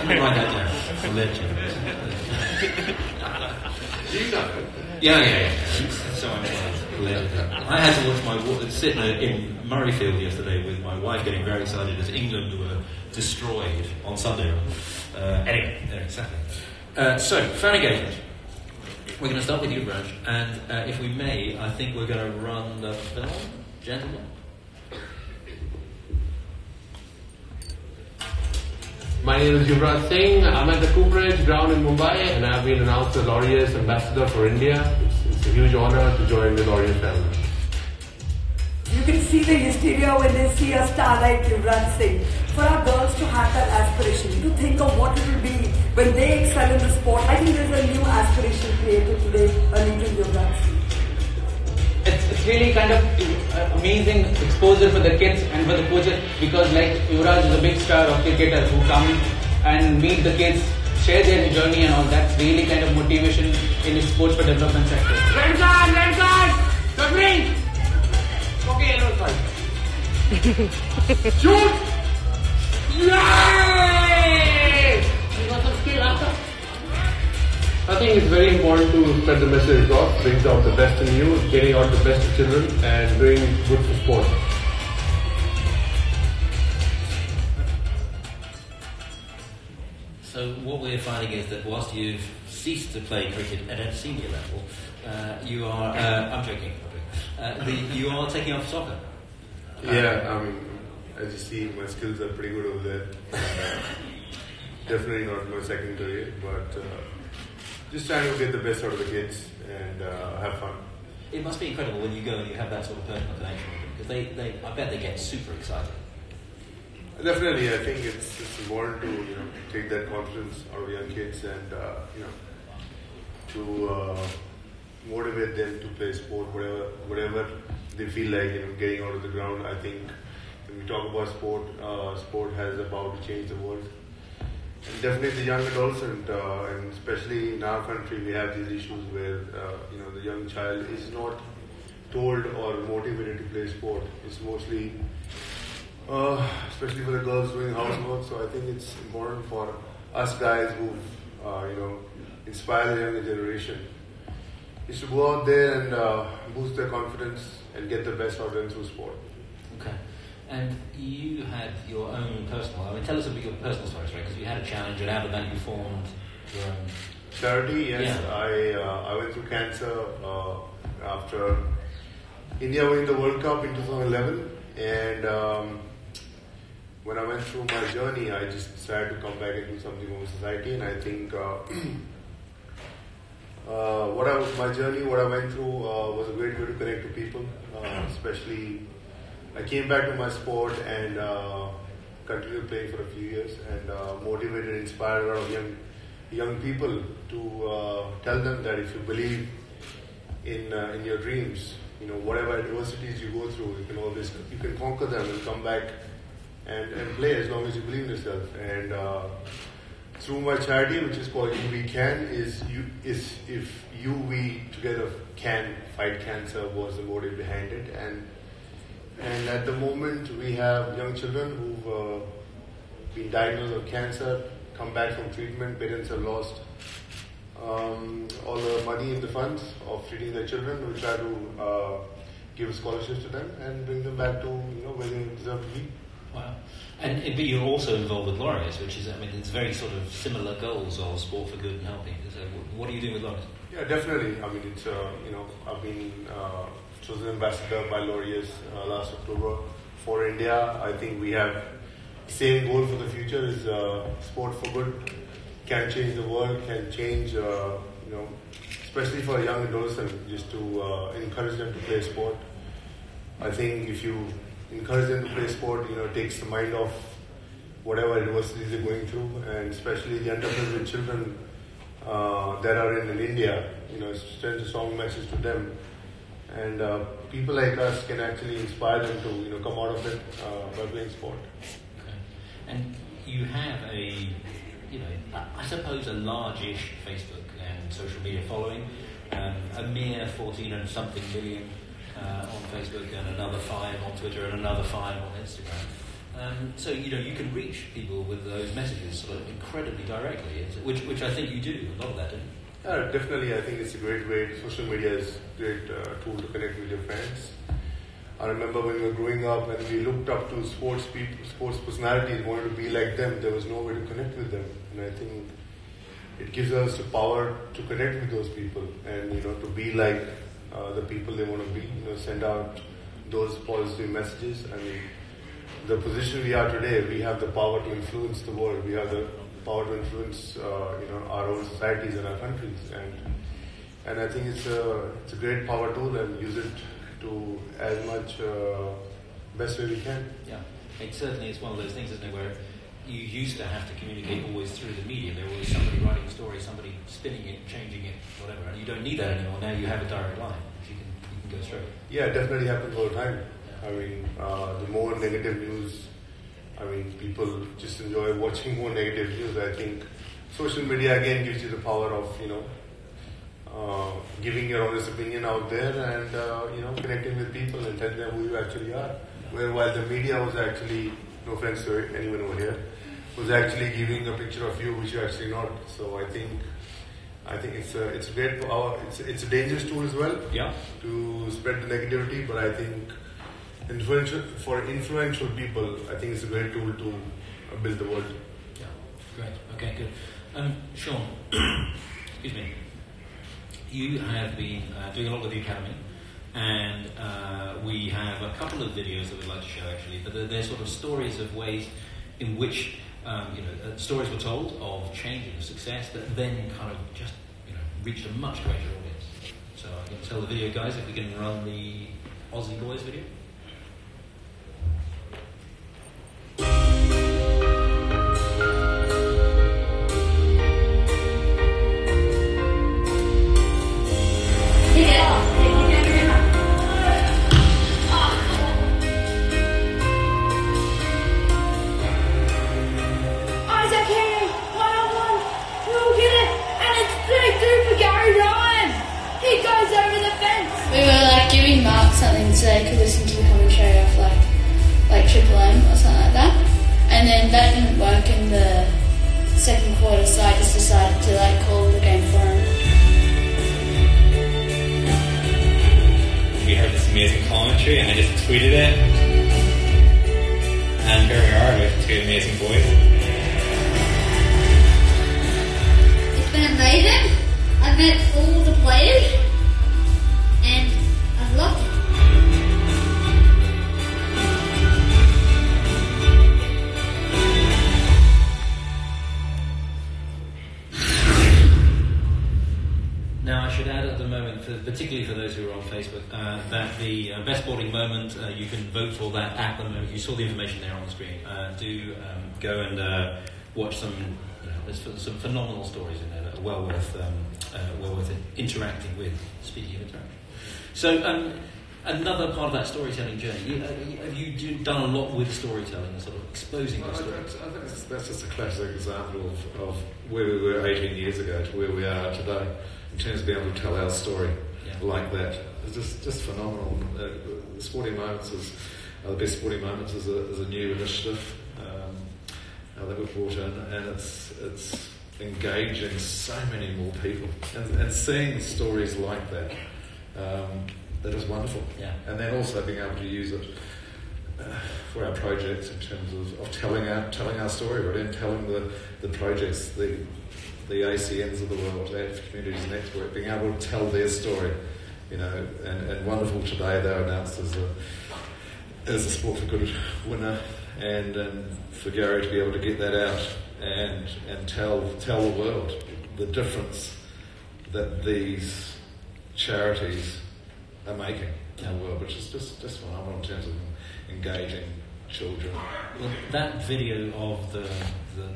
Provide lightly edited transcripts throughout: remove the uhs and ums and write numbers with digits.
Let me write that down. I'll let you. You know. Yeah. So I had to watch sit in Murrayfield yesterday with my wife getting very excited as England were destroyed on Sunday. Anyway, exactly. So, fan engagement. We're going to start with you, Raj, and if we may, I think we're going to run the film, gentlemen. My name is Yuvraj Singh. I'm at the Cooperage ground in Mumbai, and I've been announced the Laureus Ambassador for India. It's a huge honor to join the Laureus family. You can see the hysteria when they see a star like Yuvraj Singh. For our girls to have that aspiration, to think of what it will be when they excel in the sport, I think there's a new aspiration created today, a little Yuvraj Singh. It's really kind of amazing exposure for the kids and for the coaches, because like Yuvraj is a big star of cricketers who come and meet the kids, share their journey and all. That's really kind of motivation in the sports for development sector. Red card! Referee! Okay, yellow card. Shoot! Yay! You got some skill after? I think it's very important to spread the message across, brings out the best in you, getting out the best of children, and doing good for sport. So what we're finding is that whilst you've ceased to play cricket at a senior level, you are, I'm joking, you are taking up soccer. Yeah, I mean, as you see, my skills are pretty good over there. Definitely not my second career, but just trying to get the best out of the kids and have fun. It must be incredible when you go and you have that sort of personal connection with them, because I bet they get super excited. Definitely, I think it's important to take that confidence out of young kids and to motivate them to play sport, whatever they feel like getting out of the ground. I think when we talk about sport, sport has about to change the world. And definitely the young adults and especially in our country we have these issues where the young child is not told or motivated to play sport. It's mostly especially for the girls doing housework. So I think it's important for us guys who inspire the younger generation is to go out there and boost their confidence and get the best out of them through sport. Okay. And you had your own personal, tell us about your personal story, right? Because you had a challenge and out of that you formed your own charity. Yes, yeah. I went through cancer after India winning the World Cup in 2011, and when I went through my journey, I just decided to come back and do something for society. And I think what I went through was a great way to connect to people, especially. I came back to my sport and continued playing for a few years and motivated and inspired a lot of young people to tell them that if you believe in your dreams, whatever adversities you go through, you can conquer them and come back and play as long as you believe in yourself. And through my charity, which is called We Can, if we together can fight cancer was the motive behind it. And at the moment, we have young children who've been diagnosed with cancer, come back from treatment. Parents have lost all the money in the funds of treating their children. We try to give scholarships to them and bring them back to where they deserve to be. Wow. But you're also involved with Laureus, which is, it's very sort of similar goals of sport for good and healthy. So what are you doing with Laureus? Yeah, definitely. It's I've been chosen ambassador by Laureus last October for India. I think we have the same goal for the future is sport for good can change the world, can change, especially for young adolescents, just to encourage them to play sport. I think if you encourage them to play sport, it takes the mind off whatever adversities they're going through, and especially the underprivileged children that are in India, it sends a strong message to them. And people like us can actually inspire them to, come out of it by playing sport. Okay. And you have I suppose a large-ish Facebook and social media following, a mere 14 and something million on Facebook, and another 5 on Twitter, and another 5 on Instagram. So you can reach people with those messages sort of incredibly directly, which I think you do a lot of that, don't you? Definitely. I think it's a great way. Social media is a great tool to connect with your friends. I remember when we were growing up and we looked up to sports people, sports personalities, wanted to be like them. There was no way to connect with them, and I think it gives us the power to connect with those people and to be like the people they want to be. Send out those positive messages. I mean, the position we are today, we have the power to influence the world. We have the power to influence our own societies and our countries, and I think it's a great power tool, and use it to as much best way we can. Yeah, it certainly is one of those things, isn't it, where you used to have to communicate always through the media. There was somebody writing a story, somebody spinning it, changing it, whatever, and you don't need that anymore. Now you have a direct line. You can go straight. Yeah, it definitely happens all the time. I mean, the more negative news, people just enjoy watching more negative news. I think social media again gives you the power of, giving your honest opinion out there and, connecting with people and telling them who you actually are. Where while the media was actually, no offense to anyone over here, was actually giving a picture of you which you're actually not. So I think it's a great power. It's a dangerous tool as well. Yeah. To spread the negativity, but I think for influential people, I think it's a great tool to build the world. Yeah, great. Okay, good. Sean, excuse me. You have been doing a lot with the Academy, and we have a couple of videos that we'd like to show actually, but they're sort of stories of ways in which stories were told of change and success that then kind of just reached a much greater audience. So I'm going to tell the video guys if we can run the Aussie Boys video. Something so they could listen to the commentary of like Triple M or something like that, and then that didn't work in the second quarter, so I just decided to call the game for him. We heard this amazing commentary and I just tweeted it, and here we are with two amazing boys. It's been amazing. I've met all the players and I've loved it. Now, I should add at the moment, particularly for those who are on Facebook, that the best sporting moment, you can vote for that at the moment. You saw the information there on the screen. Do go and watch some. There's some phenomenal stories in there that are well worth interacting with. Speaking of interaction, so another part of that storytelling journey. Have you done a lot with storytelling, sort of exposing the story? I think that's just a classic example of where we were 18 years ago to where we are today. In terms of being able to tell our story like that, it's just phenomenal. The sporting moments the best sporting moments is a new initiative that we've brought in, and it's engaging so many more people, and seeing stories like that that is wonderful. Yeah. And then also being able to use it for our projects in terms of telling our story, but then telling the projects, the ACNs of the world, Active Communities Network, being able to tell their story, and wonderful today they were announced as a Sport for Good winner, and for Gary to be able to get that out and tell the world the difference that these charities are making in the world, which is just phenomenal in terms of engaging children. Well, that video of the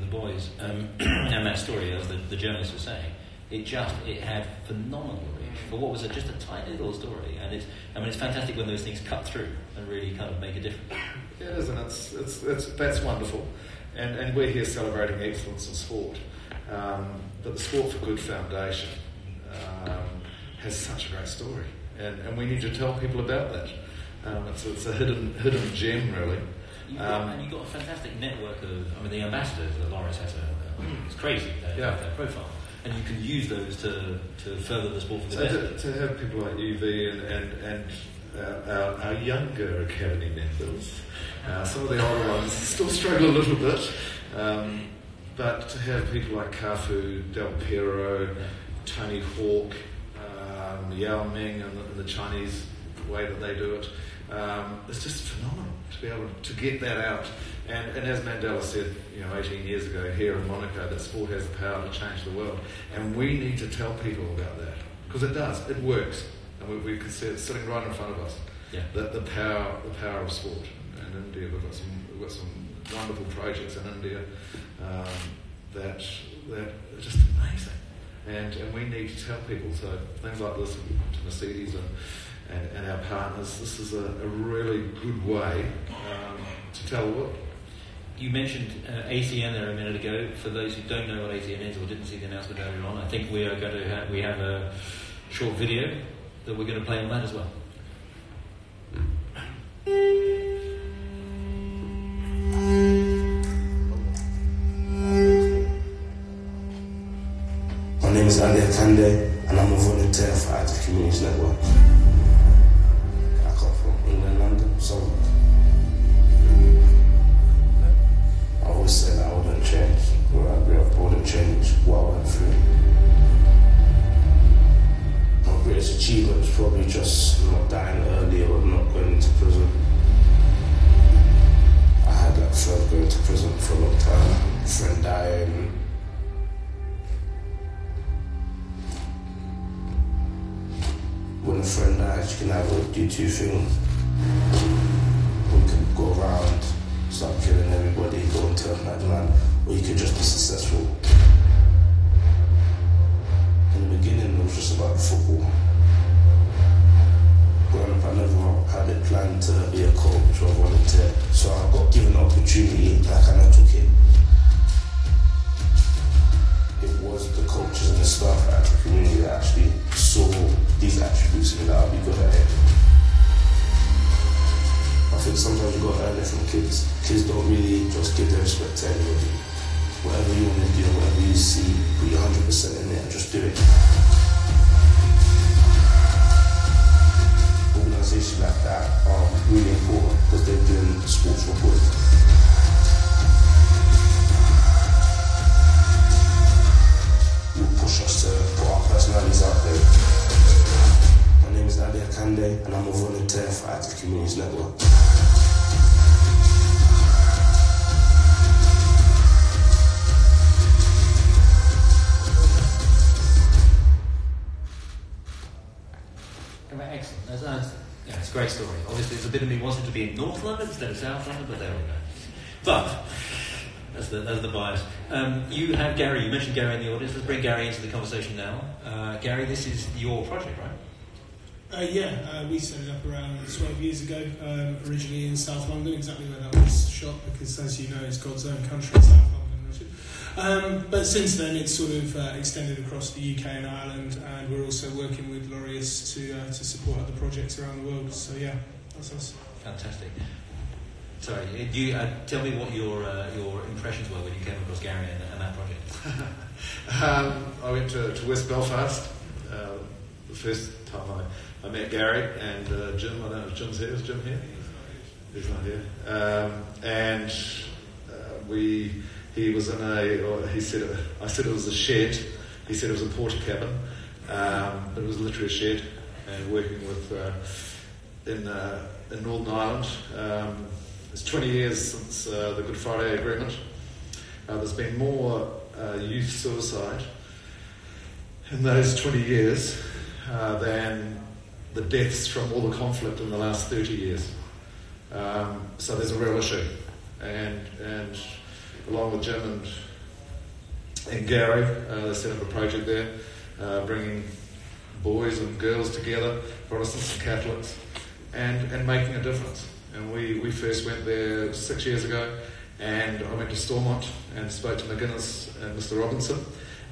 boys and that story, as the journalists were saying, it had phenomenal reach for what was just a tiny little story, and it's fantastic when those things cut through and really kind of make a difference. Yeah, it is, and that's wonderful, and we're here celebrating excellence in sport, but the Sport for Good Foundation has such a great story, and we need to tell people about that. It's a hidden gem, really, And you've got a fantastic network of, the ambassadors that Laureus has, it's crazy, their profile. And you can use those to further the sport for the best. To have people like UV and our younger academy members, some of the older ones still struggle a little bit, but to have people like Cafu, Del Piero, Tony Hawk, Yao Ming and the Chinese way that they do it, it's just phenomenal to be able to get that out. And as Mandela said, 18 years ago here in Monaco, that sport has the power to change the world. And we need to tell people about that, because it does, it works. And we can see it sitting right in front of us, the power of sport. And India, we've got some wonderful projects in India that are just amazing. And we need to tell people, so things like this to Mercedes and our partners, this is a really good way to tell the world. You mentioned ACN there a minute ago. For those who don't know what ACN is or didn't see the announcement earlier on, I think we are going to have a short video that we're going to play on that as well. My name is Ali Akande and I'm a volunteer for Active Communities Network. I come from England, London, so I always said I wouldn't change. Where I grew up, I wouldn't change what I went through. My greatest achievement was probably just not dying early or not going into prison. I had that friend going to prison for a long time, a friend dying. When a friend dies, you can either do two things. You can go around, start killing everybody, go and turn madman, or you could just be successful. In the beginning, it was just about football. Growing up, I never had it planned to be a coach or a volunteer, so I got given the opportunity and I kind of took it. It was the coaches and the staff at the community that actually saw these attributes in me that I'll be good at it. I think sometimes you've got to earn it from kids. Kids don't really just give their respect to anybody. Whatever you want to do, whatever you see, put your 100% in it and just do it. Organisations like that are really important because they're doing sports for good. Will push us to put our personalities out there. My name is Ali Akande and I'm a volunteer for Active Communities Network. Excellent. It's a great story. Obviously, there's a bit of me wanting to be in North London instead of South London, but there we go. But that's the bias. You have Gary. You mentioned Gary in the audience. Let's bring Gary into the conversation now. Gary, this is your project, right? We set it up around 12 years ago, originally in South London, exactly where that was shot, because as you know, it's God's own country, South London, Richard. But since then, it's sort of extended across the UK and Ireland, and we're also working with Laureus to support other projects around the world. So yeah, that's us. Fantastic. Sorry, do you tell me what your impressions were when you came across Gary and that project? I went to West Belfast the first time I met Gary and Jim. I don't know if Jim's here. Is Jim here? He's not here. And he was in I said it was a shed. He said it was a porter cabin, but it was literally a shed. And working with in Northern Ireland. It's 20 years since the Good Friday Agreement. There's been more youth suicide in those 20 years than the deaths from all the conflict in the last 30 years. So there's a real issue. And along with Jim and Gary, they set up a project there, bringing boys and girls together, Protestants and Catholics, and making a difference. And we first went there 6 years ago, and I went to Stormont and spoke to McGuinness and Mr. Robinson,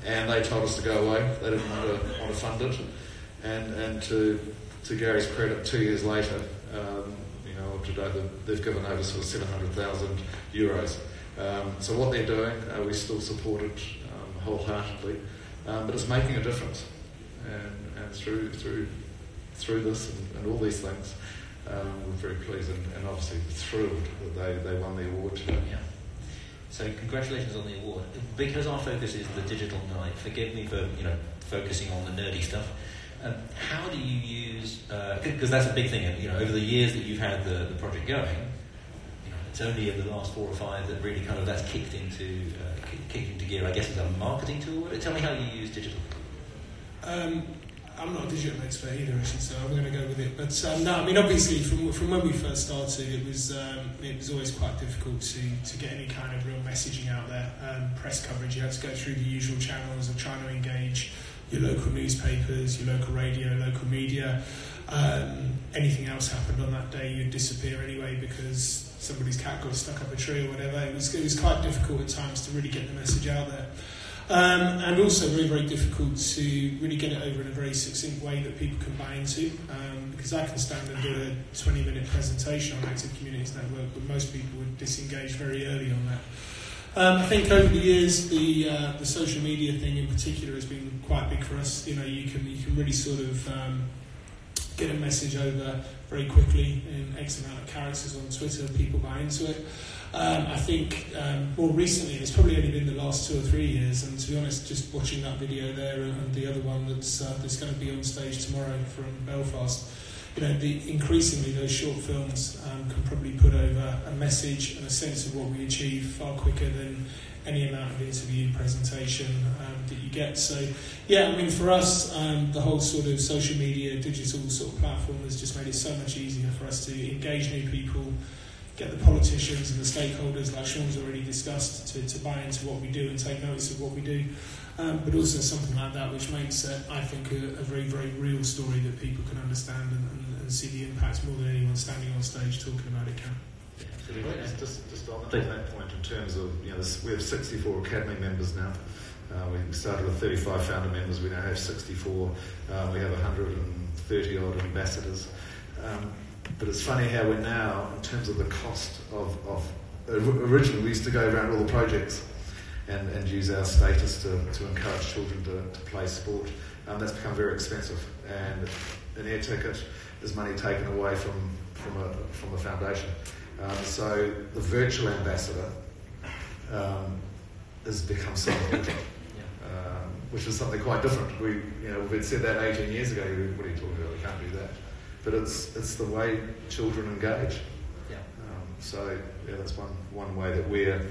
and they told us to go away. They didn't want to fund it. And to Gary's credit, 2 years later, up to date, they've given over sort of 700,000 euros. So what they're doing, we still support it wholeheartedly, but it's making a difference. And through this and all these things, we're very pleased and obviously thrilled that they won the award today. Yeah. So congratulations on the award. Because our focus is the digital night, forgive me for focusing on the nerdy stuff. How do you use? Because that's a big thing. Over the years that you've had the project going, it's only in the last 4 or 5 that really kind of that's kicked into gear. I guess it's a marketing tool. Tell me how you use digital. I'm not a digital expert either, I should say. I'm going to go with it. But no, I mean, obviously, from when we first started, it was always quite difficult to get any kind of real messaging out there. Press coverage, you had to go through the usual channels of trying to engage your local newspapers, your local radio, local media. Anything else happened on that day, you'd disappear anyway because somebody's cat got stuck up a tree or whatever. It was quite difficult at times to really get the message out there. And also very, very difficult to really get it over in a very succinct way that people can buy into, because I can stand and do a 20-minute presentation on Active Communities Network, but most people would disengage very early on that. I think over the years, the social media thing in particular has been quite big for us. You can really sort of get a message over very quickly in X amount of characters on Twitter. People buy into it. I think more recently, it's probably only been the last 2 or 3 years, and to be honest, just watching that video there and the other one that's going to be on stage tomorrow from Belfast, increasingly those short films can probably put over a message and a sense of what we achieve far quicker than any amount of interview presentation that you get. So, yeah, I mean, for us, the whole sort of social media, digital sort of platform has just made it so much easier for us to engage new people, get the politicians and the stakeholders, like Sean's already discussed, to buy into what we do and take notice of what we do. But also something like that which makes it, I think, a very, very real story that people can understand and see the impact more than anyone standing on stage talking about it can. Just on that point, in terms of, we have 64 Academy members now. We started with 35 founder members. We now have 64. We have 130 odd ambassadors. But it's funny how we're now, in terms of the cost of originally we used to go around all the projects and use our status to encourage children to play sport. That's become very expensive, and an air ticket is money taken away from the foundation. So the virtual ambassador has become so important, which is something quite different. We'd said that 18 years ago. What are you talking about? We can't do that. But it's the way children engage. Yeah. So that's one way that we're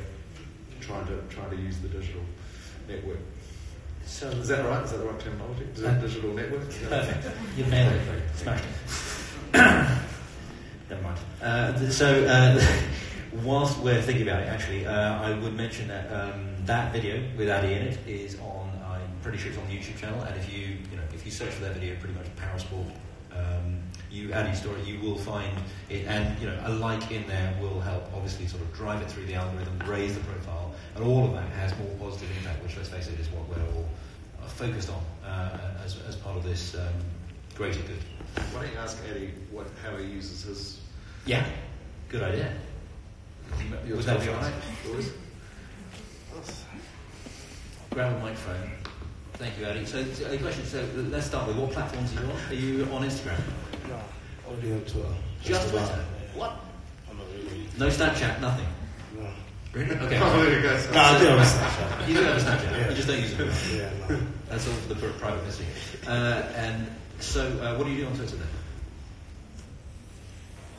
trying to use the digital network. So is that right? Is that the right terminology? Digital network? Perfect. You've nailed it. Smashed it. Never mind. Whilst we're thinking about it, actually, I would mention that that video with Addy in it is on. I'm pretty sure it's on the YouTube channel, and if you search for that video, pretty much Parasport. Addy's story, you will find it, and a like in there will help obviously sort of drive it through the algorithm, raise the profile, and all of that has more positive impact, which, let's face it, is what we're all focused on as part of this greater good. Why don't you ask Addy how he uses his... Yeah, good idea. Would that be alright? Grab a microphone. Thank you, Addy. So the question, let's start with what platforms are you on? Are you on Instagram? No, only on Twitter. Just Twitter? What? I'm not really. No Snapchat, nothing? No. Really? Okay. There you go. No, I do have a Snapchat. You do have a Snapchat? Yeah. You just don't use it? Yeah, no. That's all for the private messaging. And so, what do you do on Twitter then?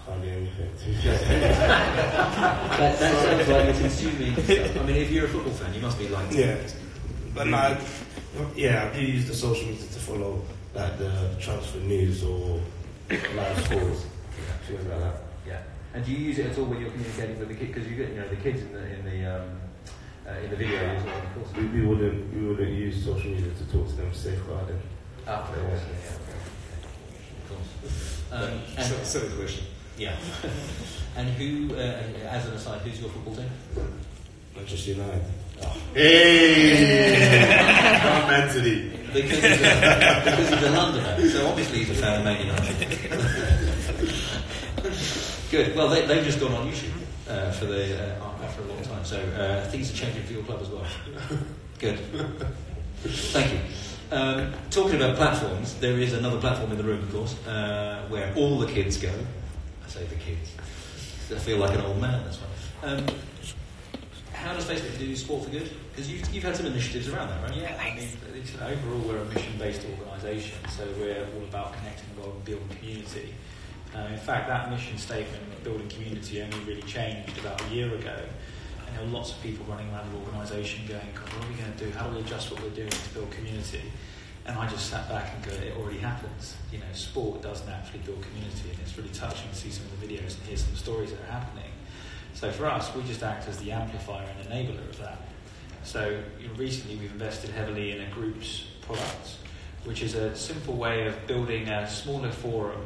Hardly anything. That sounds like you're consuming stuff. I mean, if you're a football fan, you must be like... Yeah. But no, I do use the social media to follow like the transfer news or live scores, things like that. Yeah. And do you use it at all when you're communicating with the kids? Because you get the kids in the video as well, of course. We wouldn't use social media to talk to them safeguarding. Of course. Yeah. Of course. Silly question. Yeah. And who, as an aside, who's your football team? Manchester United. Oh. Hey! Man City. Because he's a Londoner, so obviously he's a fan of Man United. Good. Well, they've just gone on YouTube for the after a long time, so things are changing for your club as well. Good. Thank you. Talking about platforms, there is another platform in the room, of course, where all the kids go. I say the kids. I feel like an old man, that's why. How does Facebook do sport for good? Because you've had some initiatives around that, right? Yeah, I mean, overall we're a mission-based organisation, so we're all about connecting the world and building community. In fact, that mission statement, building community, only really changed about a year ago. And there were lots of people running around the organisation going, God, what are we going to do? How do we adjust what we're doing to build community? And I just sat back and go, it already happens. You know, sport does naturally build community, and it's really touching to see some of the videos and hear some of the stories that are happening. So for us, we just act as the amplifier and enabler of that. So recently we've invested heavily in a groups product, which is a simple way of building a smaller forum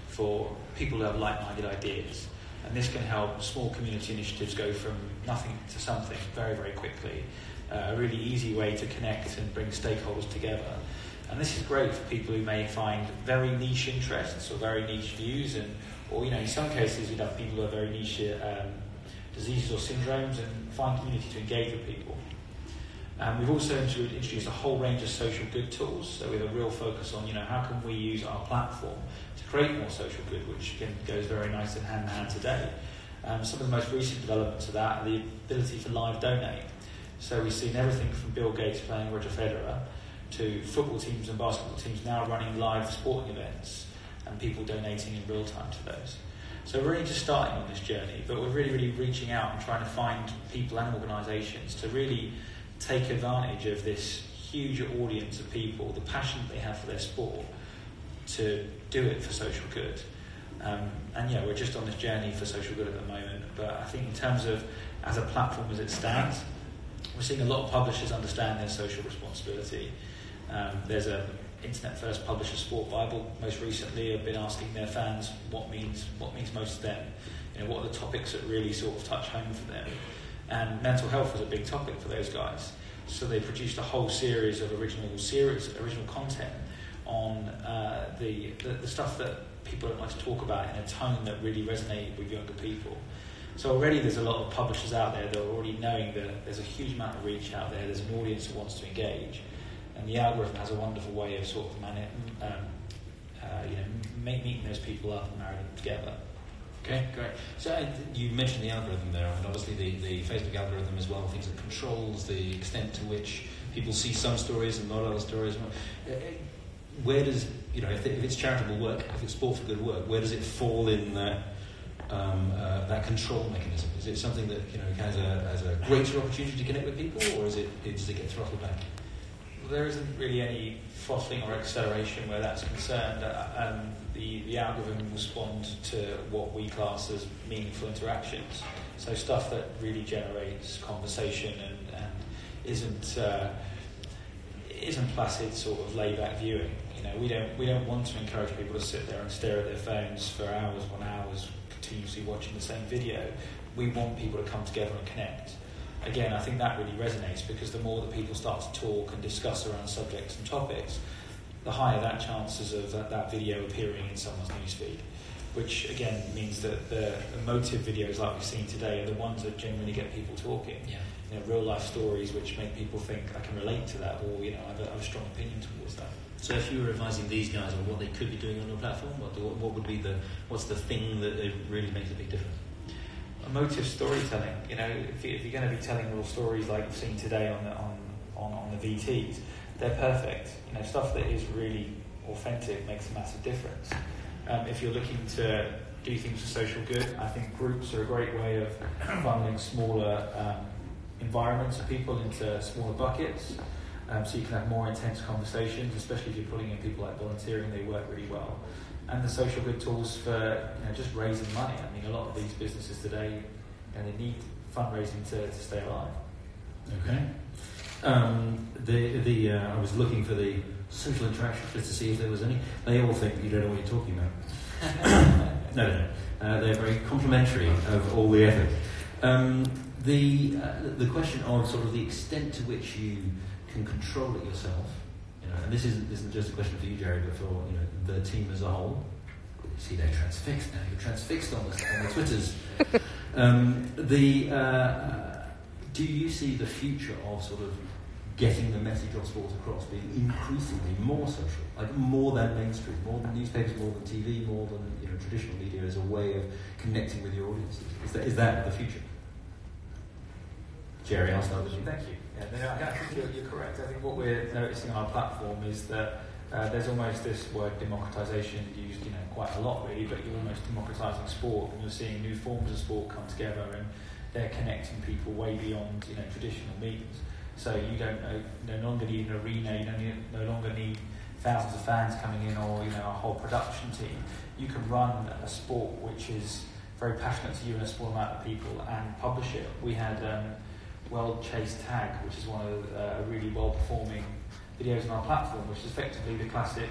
for people who have like-minded ideas. And this can help small community initiatives go from nothing to something very, very quickly. A really easy way to connect and bring stakeholders together. And this is great for people who may find very niche interests or very niche views, or in some cases you'd have people who have very niche diseases or syndromes and find community to engage with people. We've also introduced a whole range of social good tools, so we have a real focus on how can we use our platform to create more social good, which again goes very nice in hand in hand today. Some of the most recent developments of that are the ability to live donate. So we've seen everything from Bill Gates playing Roger Federer to football teams and basketball teams now running live sporting events and people donating in real time to those. So we're really just starting on this journey, but we're really, really reaching out and trying to find people and organisations to really take advantage of this huge audience of people, the passion that they have for their sport, to do it for social good. We're just on this journey for social good at the moment, but I think in terms of as a platform as it stands, we're seeing a lot of publishers understand their social responsibility. There's a Internet First Publisher Sport Bible most recently have been asking their fans what means most to them. What are the topics that really sort of touch home for them? And mental health was a big topic for those guys. So they produced a whole series of original content on the stuff that people don't like to talk about in a tone that really resonated with younger people. So already there's a lot of publishers out there that are already knowing that there's a huge amount of reach out there, there's an audience that wants to engage, and the algorithm has a wonderful way of sort of meeting those people up and marrying them together. Okay, great. So you mentioned the algorithm there, and obviously the Facebook algorithm as well, things that controls the extent to which people see some stories and not other stories. Where does, if it's charitable work, if it's sport for good work, where does it fall in that control mechanism? Is it something that has a greater opportunity to connect with people, or does it get throttled back? Well, there isn't really any throttling or acceleration where that's concerned. The algorithm will respond to what we class as meaningful interactions. So stuff that really generates conversation and isn't placid sort of laid-back viewing. We don't want to encourage people to sit there and stare at their phones for hours on hours, continuously watching the same video. We want people to come together and connect. Again, I think that really resonates because the more that people start to talk and discuss around subjects and topics, the higher that chances of that video appearing in someone's newsfeed, which again means that the emotive videos like we've seen today are the ones that genuinely get people talking. Yeah. Real life stories which make people think I can relate to that, or I have a strong opinion towards that. So if you were advising these guys on what they could be doing on your platform, what would be what's the thing that really makes a big difference? Emotive storytelling. If you're going to be telling real stories like you've seen today on the VTs, they're perfect. Stuff that is really authentic makes a massive difference. If you're looking to do things for social good, I think groups are a great way of funneling smaller environments of people into smaller buckets, so you can have more intense conversations, especially if you're pulling in people like volunteering. They work really well. And the social good tools for just raising money. I mean, a lot of these businesses today, they need fundraising to stay alive. Okay. I was looking for the social interaction just to see if there was any. They all think you don't know what you're talking about. No. They're very complimentary of all the effort. The question of sort of the extent to which you can control it yourself, and this isn't just a question for you, Jerry, but for the team as a whole. see, they're transfixed now. You're transfixed on the Twitters. Do you see the future of sort of getting the message of sport across being increasingly more social, like more than mainstream, more than newspapers, more than TV, more than traditional media, as a way of connecting with your audiences? Is that the future? Jerry, I'll start with you. Thank you. I think you're correct. I think what we're noticing on our platform is that there's almost this word democratisation used, quite a lot really, but you're almost democratising sport, and you're seeing new forms of sport come together, and they're connecting people way beyond traditional means. So you don't no longer need an arena, you no longer need thousands of fans coming in, or a whole production team. You can run a sport which is very passionate to you and a small amount of people, and publish it. We had World Chase Tag, which is one of a really well-performing videos on our platform, which is effectively the classic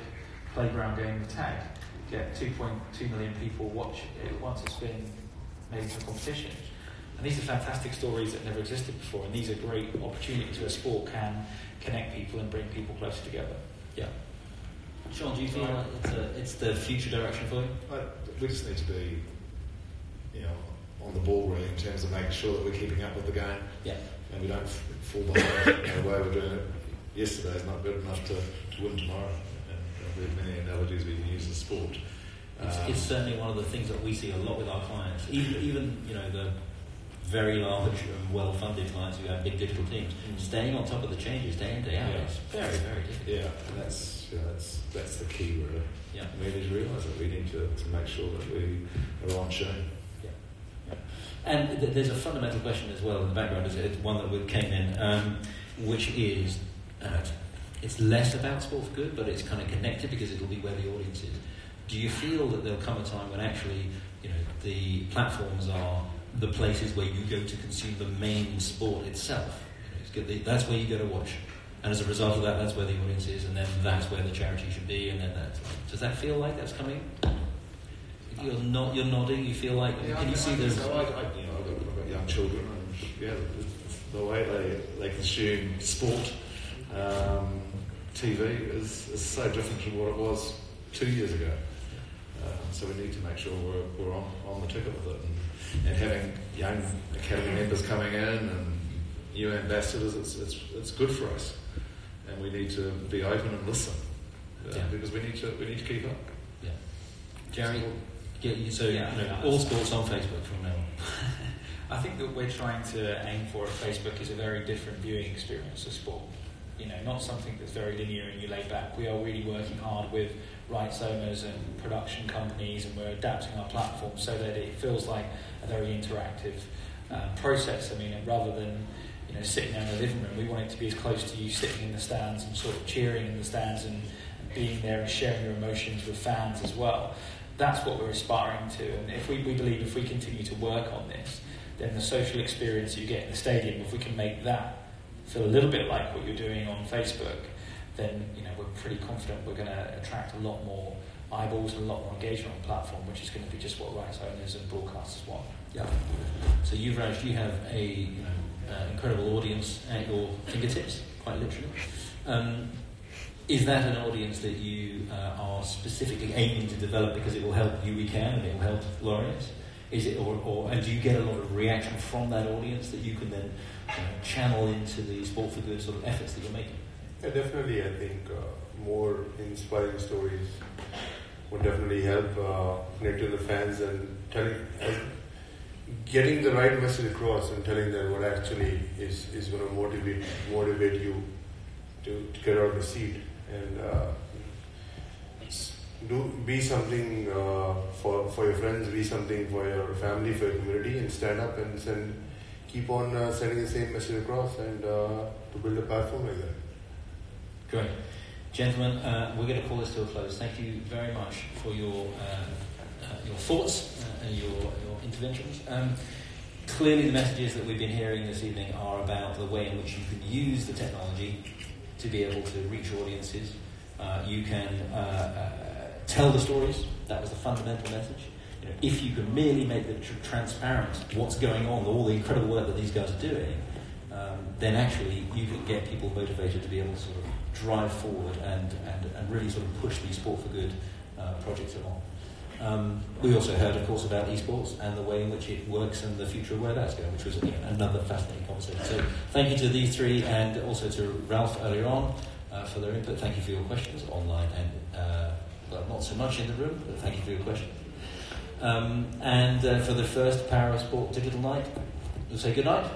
playground game of tag. You get 2.2 million people watch it once it's been made into a competition. And these are fantastic stories that never existed before, and these are great opportunities where sport can connect people and bring people closer together. Yeah. Sean, do you feel like it's the future direction for you? We just need to be, on the ball really, in terms of making sure that we're keeping up with the game. Yeah. And we don't fall behind. The way we're doing it yesterday is not good enough to win tomorrow. And we have many analogies we can use as sport. It's certainly one of the things that we see a lot with our clients. Even the very large and well-funded clients who have big digital teams, staying on top of the changes day in, day out is very, very difficult. Yeah, and that's the key, really. Yeah. We need to realise that we need to make sure that we are on show. Yeah. And there's a fundamental question as well in the background, it's one that came in, which is, it's less about sport for good, but it's kind of connected because it'll be where the audience is. Do you feel that there'll come a time when actually, the platforms are the places where you go to consume the main sport itself? That's where you go to watch, and as a result of that, that's where the audience is, and then that's where the charity should be, and then that's. Does that feel like that's coming? You're nodding. You feel like? Can you see this? I've got young children, and the way they consume sport, TV is so different to what it was 2 years ago. So we need to make sure we're on the ticket with it, and having young academy members coming in and new ambassadors, it's good for us, and we need to be open and listen because we need to keep up. Yeah, Jerry. All sports on Facebook from now on. I think that we're trying to aim for at Facebook is a very different viewing experience of sport. Not something that's very linear and you lay back. We are really working hard with rights owners and production companies, and we're adapting our platform so that it feels like a very interactive process. I mean, rather than sitting down in the living room, we want it to be as close to you sitting in the stands and sort of cheering in the stands and being there and sharing your emotions with fans as well. That's what we're aspiring to, and if we believe if we continue to work on this, then the social experience you get in the stadium, if we can make that feel a little bit like what you're doing on Facebook, then we're pretty confident we're going to attract a lot more eyeballs and a lot more engagement on the platform, which is going to be just what rights owners and broadcasters want. Yeah. So Yuvraj, you have a incredible audience at your fingertips, quite literally. Is that an audience that you are specifically aiming to develop because it will help You We Can and it will help Laureates? Is it, and do you get a lot of reaction from that audience that you can then channel into the sport for good sort of efforts that you're making? Yeah, definitely. I think more inspiring stories would definitely help connect to the fans and getting the right message across and telling them what actually is going to motivate you to get out of the seat and be something for your friends, be something for your family, for your community, and stand up and keep on sending the same message across and to build a platform like that. Great. Gentlemen, we're going to call this to a close. Thank you very much for your thoughts and your interventions. Clearly the messages that we've been hearing this evening are about the way in which you can use the technology to be able to reach audiences. You can tell the stories. That was the fundamental message. If you can merely make it transparent what's going on, all the incredible work that these guys are doing, then actually you can get people motivated to be able to sort of drive forward and really sort of push these sport for good projects along. We also heard, of course, about esports and the way in which it works and the future of where that's going, which was another fascinating conversation. So thank you to these three and also to Ralph earlier on for their input. Thank you for your questions online and well, not so much in the room, but thank you for your questions. And for the first Power of Sport Digital Night, we'll say good night.